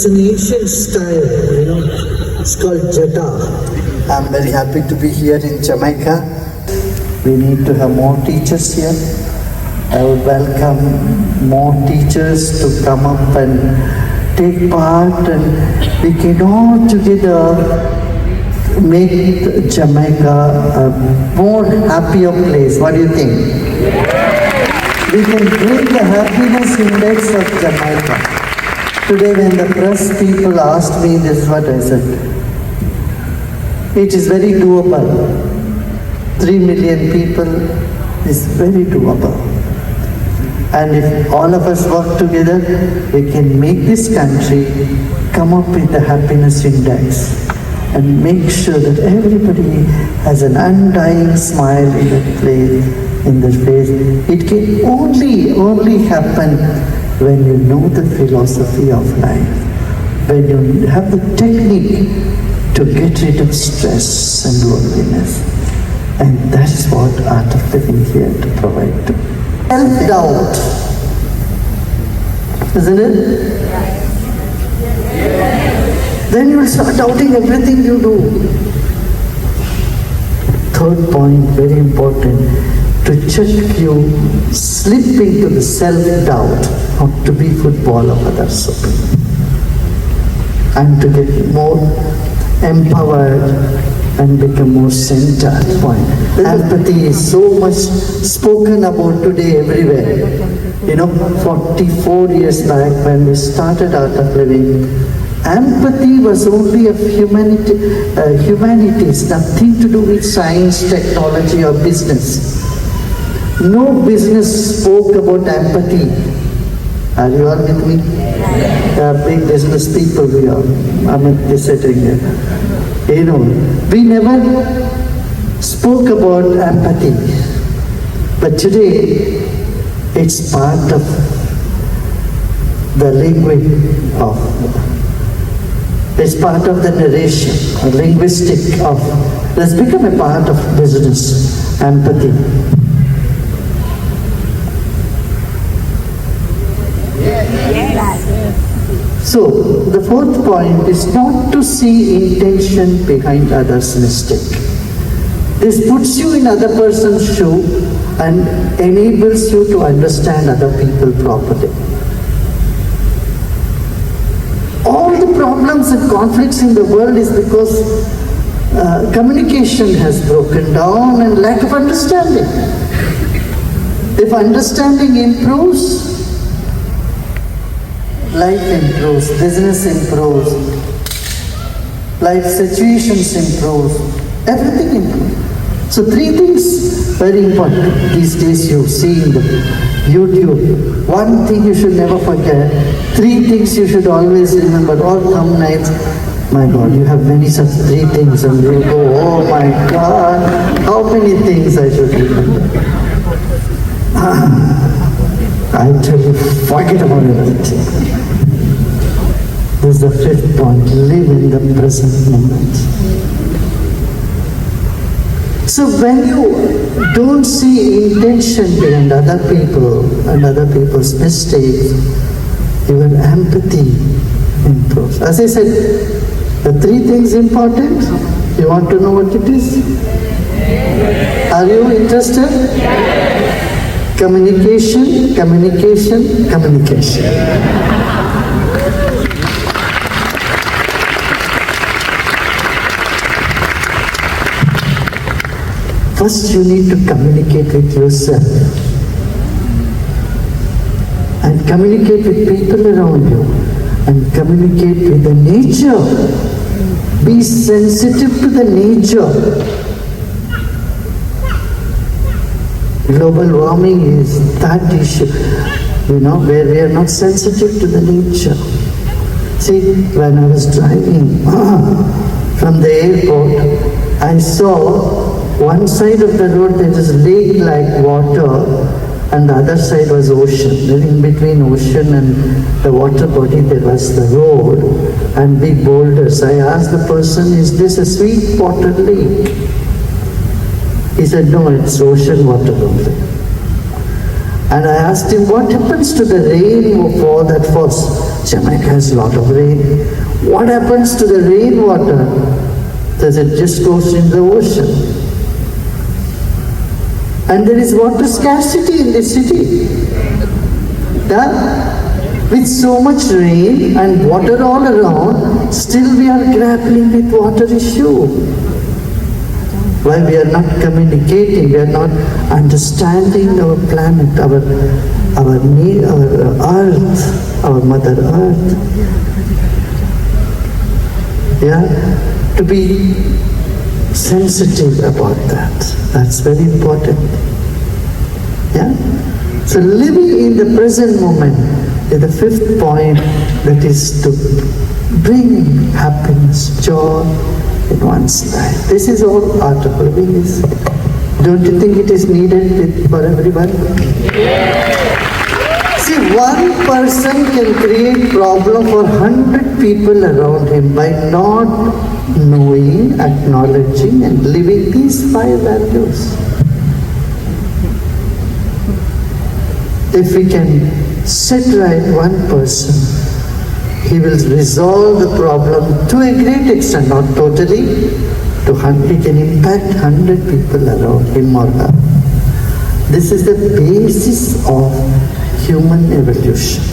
It's an ancient style, It's called Jata. I'm very happy to be here in Jamaica. We need to have more teachers here. I would welcome more teachers to come up and take part, and we can all together make Jamaica a more happier place. What do you think? We can bring the happiness index of Jamaica. Today when the press people asked me, this is what I said. It is very doable. 3 million people is very doable. And if all of us work together, we can make this country come up with the happiness index and make sure that everybody has an undying smile in their face. It can only happen when you know the philosophy of life, when you have the technique to get rid of stress and loneliness. And that is what Art of Living here to provide to. Self-doubt, isn't it? Then you will start doubting everything you do. Third point, very important, to check you slip into the self-doubt, not to be football of others, and to get more empowered and become more centered. Point. Empathy is so much spoken about today everywhere. 44 years back when we started Art of Living, empathy was only of humanities, nothing to do with science, technology or business. No business spoke about empathy. Are you all with me? Big business people we are. I'm sitting here. We never spoke about empathy. But today, it's part of the language it's part of the narration, linguistic of, that's become a part of business, empathy. So, the fourth point is not to see intention behind others' mistake. This puts you in other person's shoe and enables you to understand other people properly. All the problems and conflicts in the world is because communication has broken down and lack of understanding. If understanding improves, life improves, business improves, life situations improve, everything improves. So 3 things very important these days you see in the YouTube. 1 thing you should never forget, 3 things you should always remember, all thumb nights. My God, you have many such 3 things and you go, oh my God, how many things I should remember. I tell you, forget about everything. This is the 5th point, live in the present moment. So when you don't see intention behind other people and other people's mistakes, your empathy improves. As I said, the 3 things important. You want to know what it is? Are you interested? Communication, communication, communication. First, you need to communicate with yourself and communicate with people around you and communicate with the nature. Be sensitive to the nature. Global warming is that issue, where we are not sensitive to the nature. See, when I was driving from the airport, I saw one side of the road there is lake-like water and the other side was ocean. Then in between ocean and the water body there was the road and big boulders. I asked the person, is this a sweet water lake? He said, no, it's ocean water only. And I asked him, what happens to the rainfall that falls? Jamaica has a lot of rain. What happens to the rainwater? Does it just goes in the ocean? And there is water scarcity in the city. Yeah? With so much rain and water all around, still we are grappling with water issue. Why we are not communicating, we are not understanding our planet, our earth, our mother earth. Yeah? To be sensitive about that. That's very important. Yeah? So living in the present moment is the fifth point, that is to bring happiness, joy in one's life. This is all art of living is. Don't you think it is needed for everybody? See, one person can create problem for 100 people around him by not knowing, acknowledging and living these 5 values. If we can set right one person, he will resolve the problem to a great extent, not totally. He can impact 100 people around him or her. This is the basis of human evolution.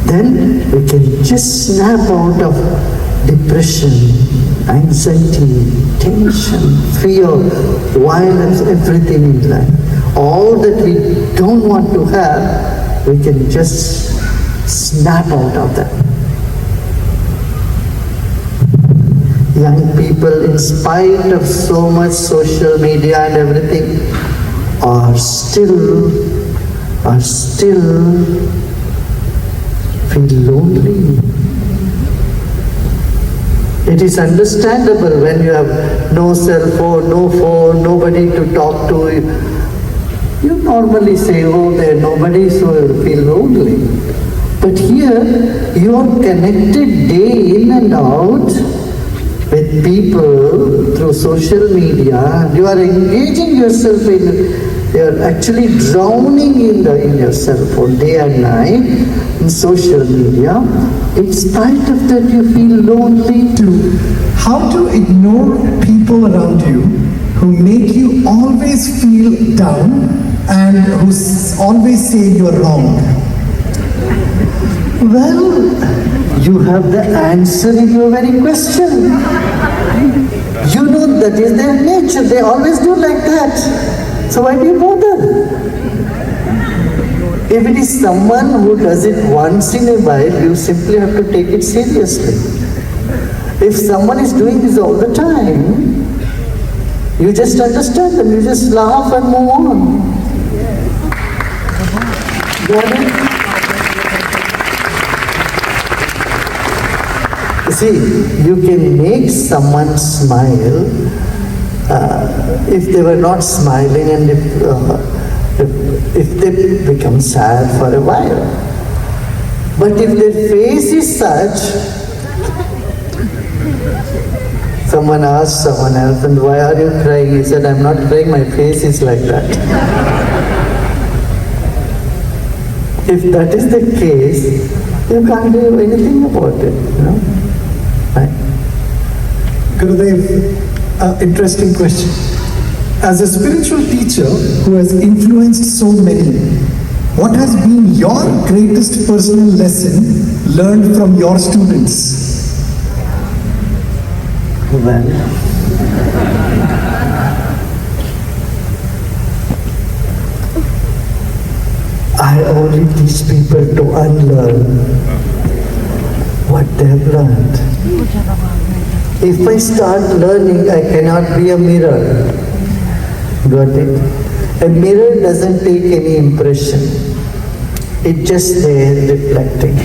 Then we can just snap out of depression, anxiety, tension, fear, violence, everything in life. All that we don't want to have, we can just snap out of that. Young people, in spite of so much social media and everything, are still feel lonely. It is understandable when you have no cell phone, nobody to talk to. You normally say, oh, there's nobody, so you feel lonely. But here, you are connected day in and out with people through social media. You are engaging yourself you are actually drowning in your cell phone day and night in social media. In spite of that, you feel lonely too. How to ignore people around you who make you always feel down and who always say you are wrong? Well, you have the answer in your very question. You know that is their nature. They always do like that. So why do you bother? If it is someone who does it once in a while, you simply have to take it seriously. If someone is doing this all the time, you just understand them, you just laugh and move on. Got it? You see, you can make someone smile if they were not smiling and if they become sad for a while. But if their face is such, someone asked someone else, and why are you crying? He said, I'm not crying, my face is like that. If that is the case, you can't do anything about it, you know? Right? Gurudev, interesting question. As a spiritual teacher who has influenced so many, what has been your greatest personal lesson learned from your students? Well, I only teach people to unlearn what they have learned. If I start learning, I cannot be a mirror. Got it? A mirror doesn't take any impression. It's just there reflecting.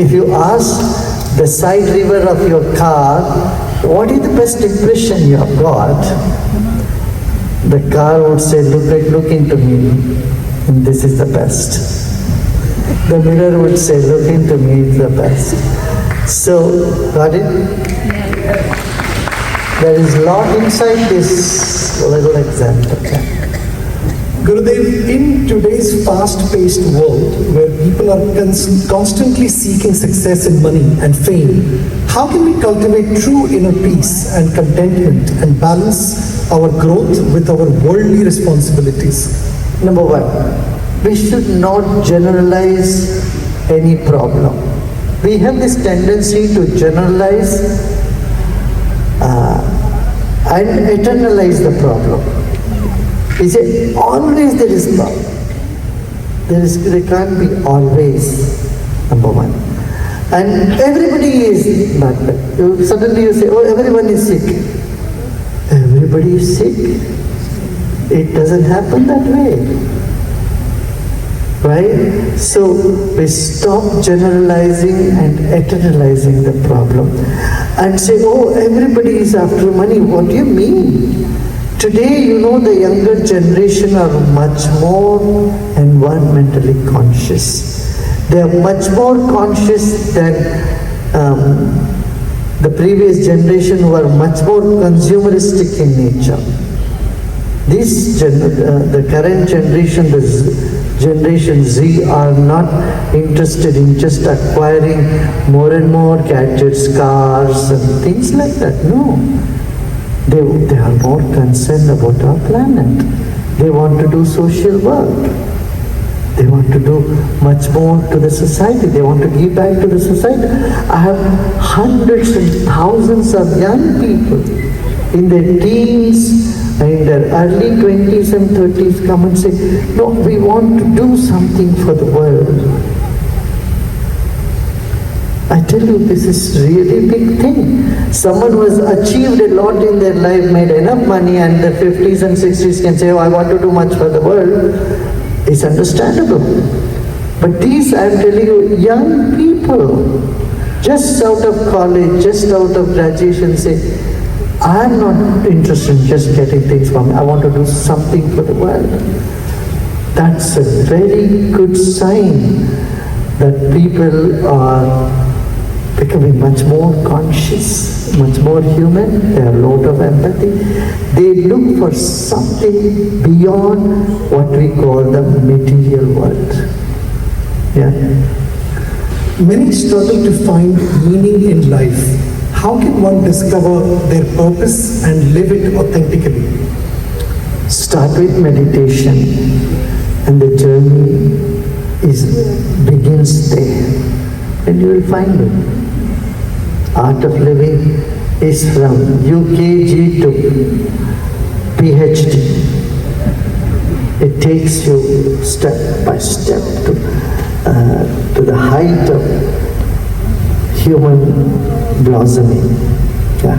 If you ask the side mirror of your car, what is the best impression you have got? The car would say, look into me, and this is the best. The mirror would say, look into me, it's the best. So, got it? There is a lot inside this little example. Gurudev, in today's fast-paced world where people are constantly seeking success in money and fame, how can we cultivate true inner peace and contentment and balance our growth with our worldly responsibilities? Number one, we should not generalize any problem. We have this tendency to generalize and eternalize the problem. We say always there is problem. There can't be always, number one. And everybody is not bad. Suddenly you say, oh, everyone is sick. Everybody is sick. It doesn't happen that way. Right? So we stop generalizing and eternalizing the problem and say, oh, everybody is after money. What do you mean? Today, you know, the younger generation are much more environmentally conscious. They are much more conscious than the previous generation who are much more consumeristic in nature. The current generation, Generation Z, are not interested in just acquiring more and more gadgets, cars and things like that. No. They are more concerned about our planet. They want to do social work. They want to do much more to the society. They want to give back to the society. I have hundreds and thousands of young people in their teens, in their early 20s and 30s come and say, no, we want to do something for the world. I tell you, this is really big thing. Someone who has achieved a lot in their life, made enough money, and the 50s and 60s can say, oh, I want to do much for the world. It's understandable. But these, I am telling you, young people, just out of college, just out of graduation, say, I am not interested in just getting things from me. I want to do something for the world. That's a very good sign that people are becoming much more conscious, much more human. They have a lot of empathy. They look for something beyond what we call the material world. Yeah. Many struggle to find meaning in life. How can one discover their purpose and live it authentically? Start with meditation, and the journey begins there, and you will find it. Art of living is from UKG to PhD. It takes you step by step to the height of human blossoming. Yeah.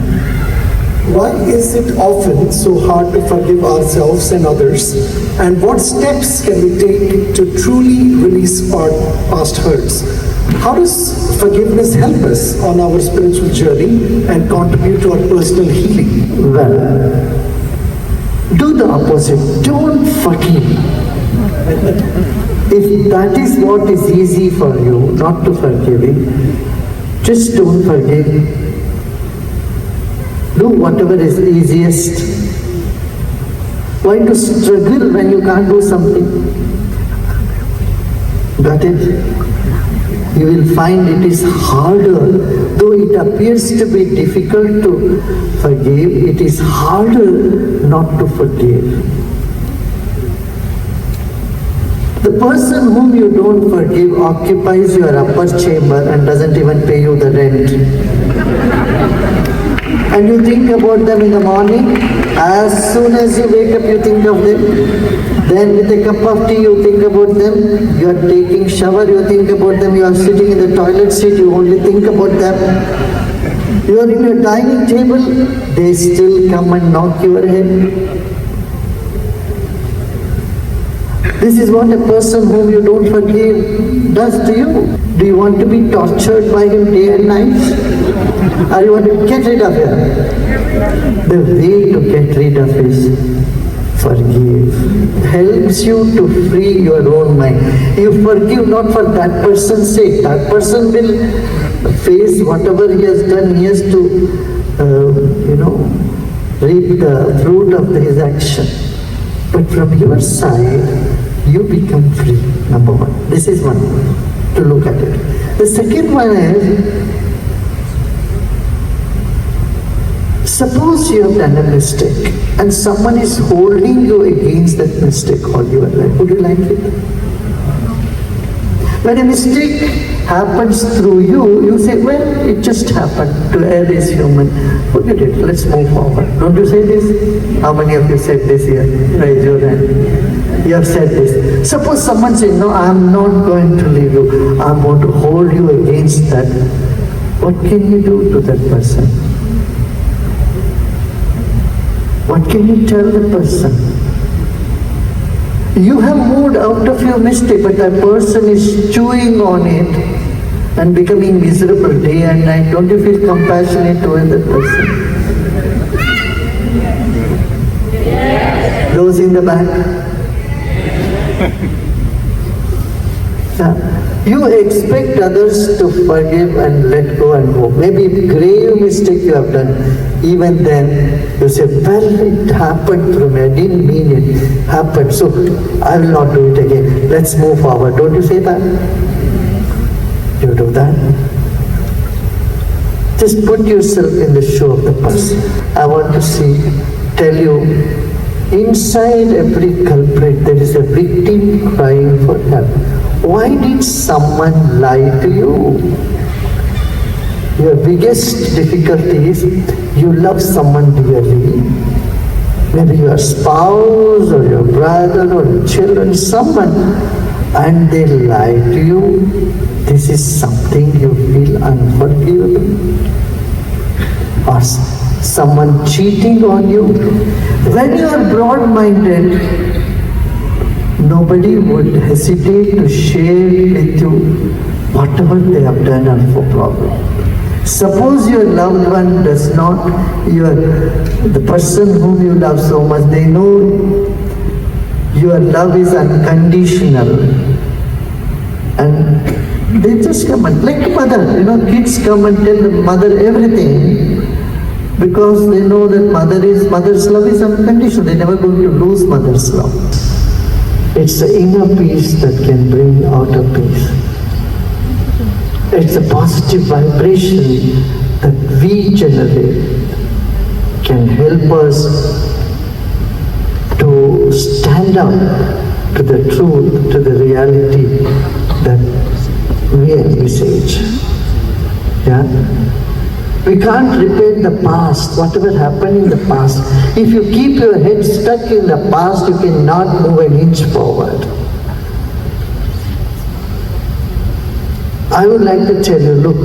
Why is it often so hard to forgive ourselves and others? And what steps can we take to truly release our past hurts? How does forgiveness help us on our spiritual journey and contribute to our personal healing? Well, do the opposite. Don't forgive. If that is what is easy for you, not to forgiving, just don't forgive. Do whatever is easiest. Why to struggle when you can't do something? Got it? You will find it is harder. Though it appears to be difficult to forgive, it is harder not to forgive. The person whom you don't forgive occupies your upper chamber and doesn't even pay you the rent. And you think about them in the morning, as soon as you wake up you think of them. Then with a cup of tea you think about them, you are taking shower, you think about them, you are sitting in the toilet seat, you only think about them. You are in your dining table, they still come and knock your head. This is what a person whom you don't forgive does to you. Do you want to be tortured by him day and night? Or you want to get rid of him? The way to get rid of is forgive. Helps you to free your own mind. You forgive not for that person's sake. That person will face whatever he has done. He has to reap the fruit of his action. But from your side, you become free, number one. This is one to look at it. The second one is, suppose you have done a mistake and someone is holding you against that mistake all your life. Would you like it? When a mistake happens through you, you say, well, it just happened. To err is human. Forget it. Let's move forward. Don't you say this? How many of you said this here? Raise your hand. You have said this. Suppose someone says, no, I'm not going to leave you. I'm going to hold you against that. What can you do to that person? What can you tell the person? You have moved out of your mistake, but that person is chewing on it and becoming miserable day and night. Don't you feel compassionate towards that person? Yes. Those in the back? You expect others to forgive and let go and go. Maybe a grave mistake you have done. Even then, you say, well, it happened through me. I didn't mean it. Happened. So, I will not do it again. Let's move forward. Don't you say that? You do that? Just put yourself in the shoe of the person. I want to tell you, inside every culprit, there is a victim crying for help. Why did someone lie to you? Your biggest difficulty is you love someone dearly. Maybe your spouse or your brother or your children, someone, and they lie to you. This is something you feel unforgivable. Or someone cheating on you. When you are broad-minded, nobody would hesitate to share with you whatever they have done and for problem. Suppose your loved one does not, the person whom you love so much, they know your love is unconditional. And they just come and, like mother, kids come and tell the mother everything because they know that mother's love is unconditional. They're never going to lose mother's love. It's the inner peace that can bring outer peace. It's a positive vibration that we generate can help us to stand up to the truth, to the reality that we envisage. Yeah? We can't repair the past, whatever happened in the past. If you keep your head stuck in the past, you cannot move an inch forward. I would like to tell you, look,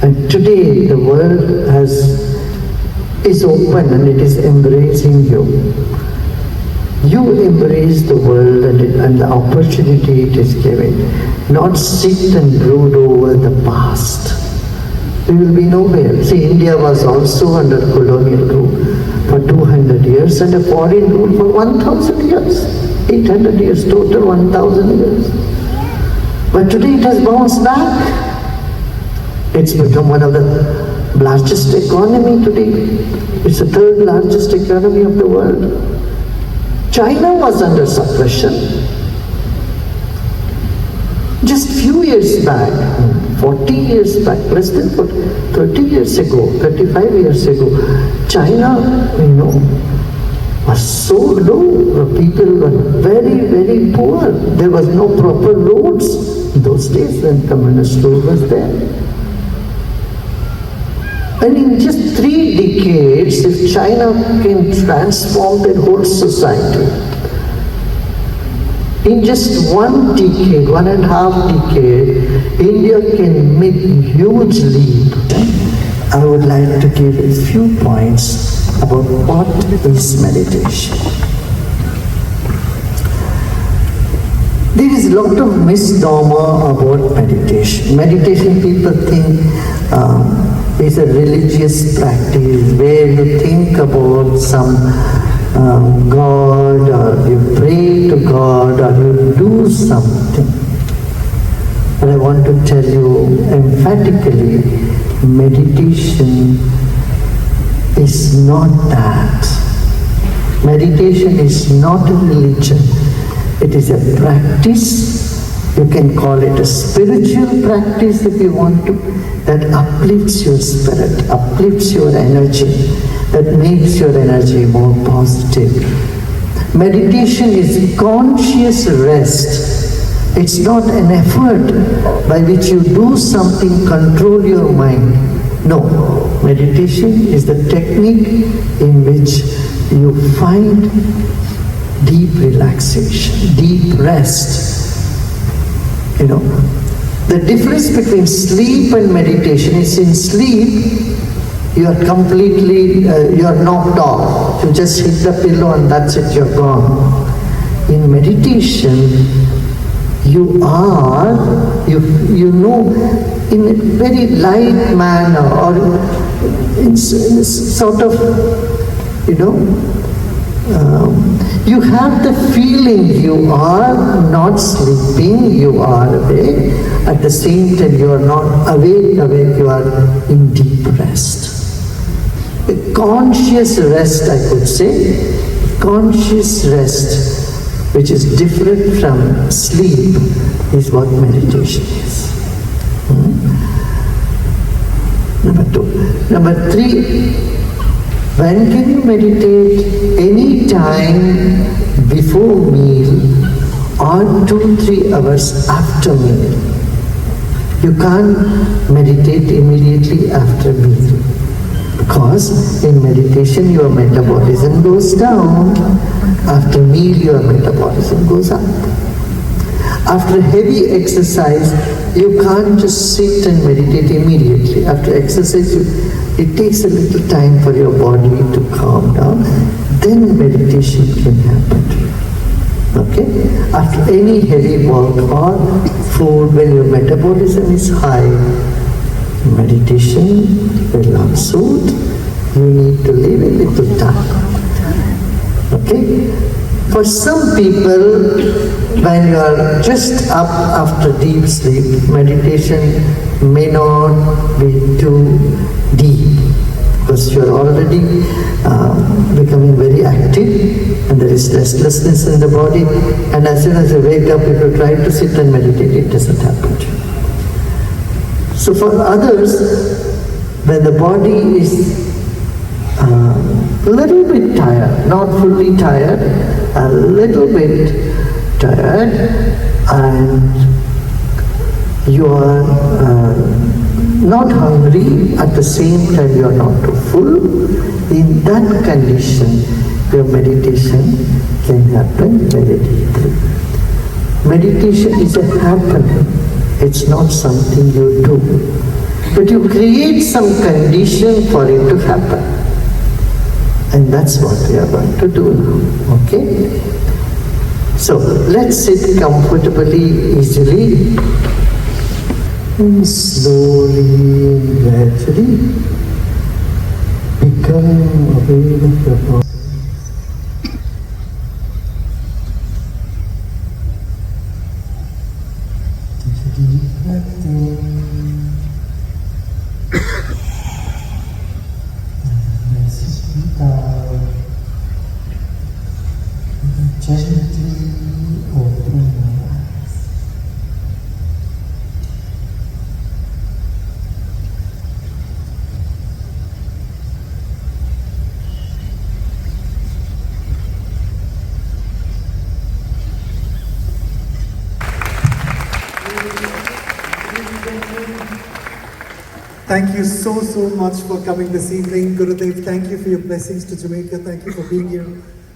and today the world is open and it is embracing you. You embrace the world and the opportunity it is giving. Not sit and brood over the past. We will be nowhere. See, India was also under colonial rule for 200 years and a foreign rule for 1,000 years. 800 years total, 1,000 years. But today it has bounced back. It's become one of the largest economy today. It's the third largest economy of the world. China was under suppression. Just few years back, 40 years back, less than 30 years ago, 35 years ago, China, was so low. People were very, very poor. There was no proper roads in those days when communist rule was there. And in just 3 decades, if China can transform their whole society, in just 1 decade, 1.5 decade, India can make a huge leap. I would like to give a few points about what is meditation. There is a lot of misnomer about meditation. Meditation, people think is a religious practice where you think about some God, or you pray to God, or you do something. But I want to tell you emphatically, meditation is not that. Meditation is not a religion. It is a practice. You can call it a spiritual practice if you want to, that uplifts your spirit, uplifts your energy, that makes your energy more positive. Meditation is conscious rest. It's not an effort by which you do something, control your mind. No, meditation is the technique in which you find deep relaxation, deep rest. You know, the difference between sleep and meditation is in sleep, you are completely, you are knocked off. You just hit the pillow and that's it, you're gone. In meditation, you know, in a very light manner, or in sort of, you know, you have the feeling you are not sleeping, you are awake. At the same time, you are not awake, you are in deep rest. A conscious rest, I could say, conscious rest, which is different from sleep, is what meditation is. Number 2. Number 3, when can you meditate? Any time before meal or 2-3 hours after meal. You can't meditate immediately after meal, because in meditation your metabolism goes down. After meal your metabolism goes up. After heavy exercise, you can't just sit and meditate immediately. After exercise, it takes a little time for your body to calm down. Then meditation can happen. Okay? After any heavy work or food, when your metabolism is high, meditation will not suit. You need to leave a little time. Okay? For some people, when you are just up after deep sleep, meditation may not be too deep, because you are already becoming very active and there is restlessness in the body, and as soon as you wake up, if you try to sit and meditate, it doesn't happen to you. So for others, when the body is a little bit tired, not fully tired, a little bit tired, and you are not hungry, at the same time you are not too full, in that condition your meditation can happen very deeply. Meditation is a happening, it's not something you do, but you create some condition for it to happen. And that's what we are going to do now, okay? So, let's sit comfortably, easily, and slowly, gradually become aware of your body. Take a deep breath in. Gently open your eyes. Thank you so much for coming this evening. Gurudev, thank you for your blessings to Jamaica. Thank you for being here.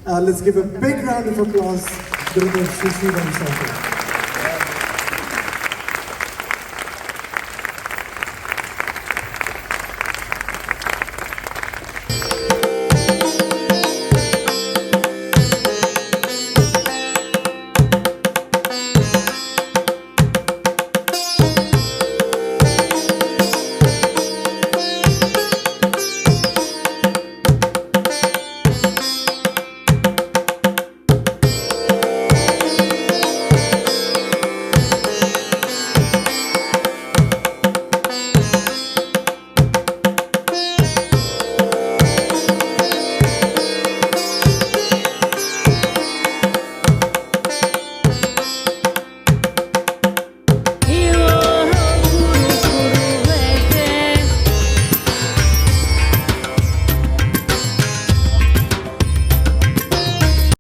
Let's give a big round of applause, Gurudev Ravi Shankar.